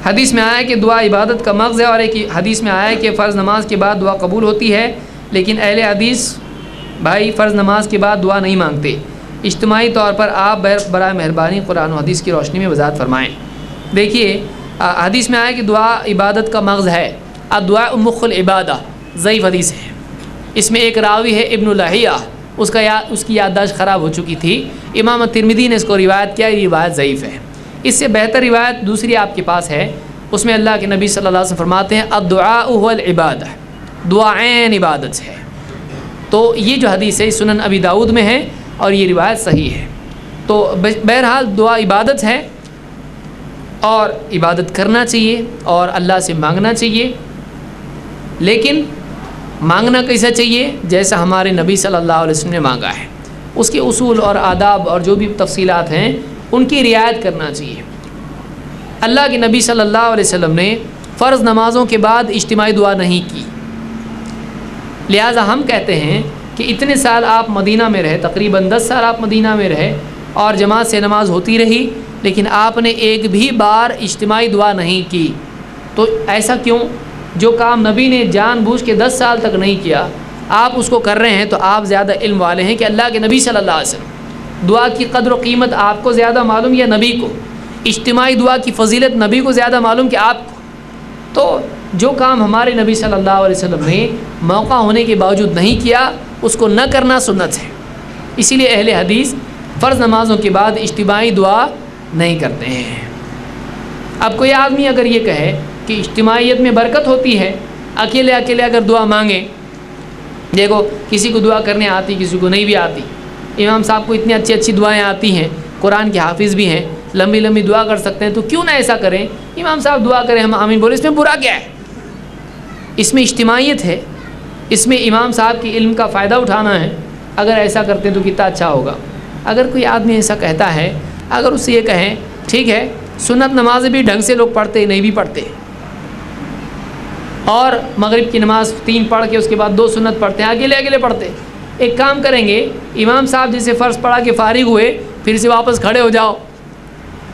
حدیث میں آیا ہے کہ دعا عبادت کا مغز ہے، اور ایک حدیث میں آیا ہے کہ فرض نماز کے بعد دعا قبول ہوتی ہے، لیکن اہل حدیث بھائی فرض نماز کے بعد دعا نہیں مانگتے۔ اجتماعی طور پر آپ برائے مہربانی قرآن و حدیث کی روشنی میں وضاحت فرمائیں۔ دیکھیے حدیث میں آیا کہ دعا عبادت کا مغز ہے، الدعاء مخ العبادہ، ضعیف حدیث ہے۔ اس میں ایک راوی ہے ابن لہیہ، اس کی یادداشت خراب ہو چکی تھی، امام ترمذی نے اس کو روایت کیا، یہ روایت ضعیف ہے۔ اس سے بہتر روایت دوسری آپ کے پاس ہے، اس میں اللہ کے نبی صلی اللہ علیہ وسلم فرماتے ہیں الدعاء هو العبادہ، دعا عین عبادت ہے۔ تو یہ جو حدیث ہے سنن ابی داؤد میں ہے اور یہ روایت صحیح ہے۔ تو بہرحال دعا عبادت ہے اور عبادت کرنا چاہیے اور اللہ سے مانگنا چاہیے، لیکن مانگنا کیسا چاہیے؟ جیسا ہمارے نبی صلی اللہ علیہ وسلم نے مانگا ہے، اس کے اصول اور آداب اور جو بھی تفصیلات ہیں ان کی رعایت کرنا چاہیے۔ اللہ کے نبی صلی اللہ علیہ وسلم نے فرض نمازوں کے بعد اجتماعی دعا نہیں کی، لہٰذا ہم کہتے ہیں کہ اتنے سال آپ مدینہ میں رہے، تقریباً 10 سال آپ مدینہ میں رہے اور جماعت سے نماز ہوتی رہی، لیکن آپ نے ایک بھی بار اجتماعی دعا نہیں کی، تو ایسا کیوں؟ جو کام نبی نے جان بوجھ کے 10 سال تک نہیں کیا آپ اس کو کر رہے ہیں، تو آپ زیادہ علم والے ہیں کہ اللہ کے نبی صلی اللہ علیہ وسلم دعا کی قدر و قیمت آپ کو زیادہ معلوم یا نبی کو؟ اجتماعی دعا کی فضیلت نبی کو زیادہ معلوم کہ آپ کو؟ تو جو کام ہمارے نبی صلی اللہ علیہ وسلم نے موقع ہونے کے باوجود نہیں کیا اس کو نہ کرنا سنت ہے۔ اسی لیے اہل حدیث فرض نمازوں کے بعد اجتماعی دعا نہیں کرتے ہیں۔ اب کوئی آدمی اگر یہ کہے کہ اجتماعیت میں برکت ہوتی ہے، اکیلے اگر دعا مانگیں، دیکھو کسی کو دعا کرنے آتی کسی کو نہیں بھی آتی، امام صاحب کو اتنی اچھی دعائیں آتی ہیں، قرآن کے حافظ بھی ہیں، لمبی دعا کر سکتے ہیں، تو کیوں نہ ایسا کریں؟ امام صاحب دعا کریں ہم آمین بولے، اس میں برا کیا ہے؟ اس میں اجتماعیت ہے، اس میں امام صاحب کی علم کا فائدہ اٹھانا ہے، اگر ایسا کرتے ہیں تو کتنا اچھا ہوگا۔ اگر کوئی آدمی ایسا کہتا ہے، اگر اس سے یہ کہیں ٹھیک ہے سنت نمازیں بھی ڈھنگ سے لوگ پڑھتے نہیں بھی پڑھتے، اور مغرب کی نماز 3 پڑھ کے اس کے بعد 2 سنت پڑھتے ہیں، اکیلے پڑھتے، ایک کام کریں گے امام صاحب جیسے فرض پڑھا کے فارغ ہوئے پھر سے واپس کھڑے ہو جاؤ،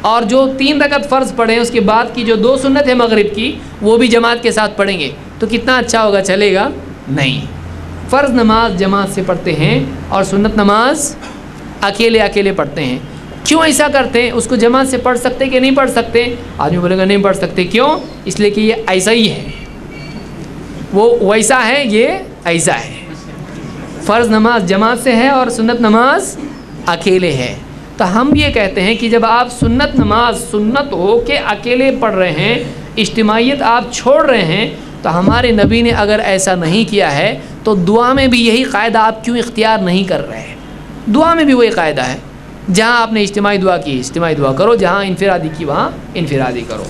اور جو 3 رکعت فرض پڑھیں اس کے بعد کی جو 2 سنت ہے مغرب کی وہ بھی جماعت کے ساتھ پڑھیں گے، تو کتنا اچھا ہوگا؟ چلے گا نہیں۔ فرض نماز جماعت سے پڑھتے ہیں اور سنت نماز اکیلے پڑھتے ہیں۔ کیوں ایسا کرتے ہیں؟ اس کو جماعت سے پڑھ سکتے کہ نہیں پڑھ سکتے؟ آدمی بولے گا نہیں پڑھ سکتے، کیوں؟ اس لیے کہ یہ ایسا ہی ہے، وہ ویسا ہے، یہ ایسا ہے۔ فرض نماز جماعت سے ہے اور سنت نماز اکیلے ہے، تو ہم یہ کہتے ہیں کہ جب آپ سنت نماز سنت ہو کے اکیلے پڑھ رہے ہیں، اجتماعیت آپ چھوڑ رہے ہیں، تو ہمارے نبی نے اگر ایسا نہیں کیا ہے تو دعا میں بھی یہی قاعدہ آپ کیوں اختیار نہیں کر رہے ہیں؟ دعا میں بھی وہی قاعدہ ہے، جہاں آپ نے اجتماعی دعا کی اجتماعی دعا کرو، جہاں انفرادی کی وہاں انفرادی کرو۔